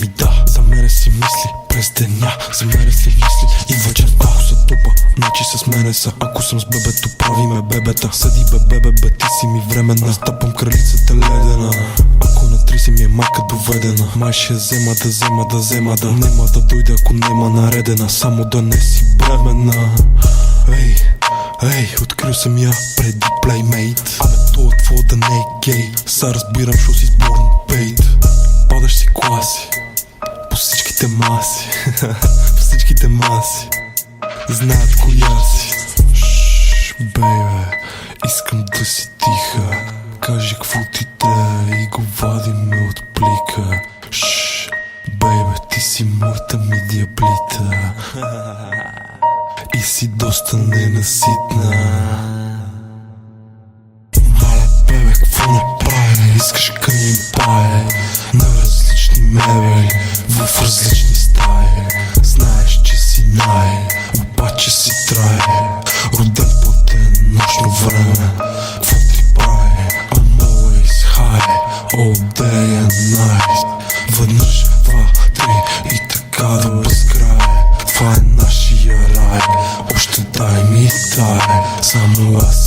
ми да. За мене си мисли през деня, за мене си мисли и вечерта. Ако са тупа, значи с мене са. Ако съм с бебето, правиме бебета. Съди бебе, ти си ми времена. Стъпам кралицата ледена. Ако на 30 ми е майка доведена, май ще взема да нема да дойде, ако нема наредена. Само да не си бременна. Ей, открил съм я преди Playmate. Абе това твоя да не е гей. Са разбирам, шо си сборн пейт. Падаш си класи по всичките маси. По всичките маси знаят коя си. Бейбе, искам да си тиха. Кажи какво ти те и го вадиме от плика. Бейбе, ти си моята ми диаблита и си доста ненаситна. Маля, бебе, какво направи? Искаш къни бае на различни мебели в различни стаи. Знаеш, че си обаче си трае. Роден по нощно време. Какво ти прави? I'm always high all day and night. Веднъж, два, три и така до безкрай. Това е нашия рай. Още дай ми дай, само аз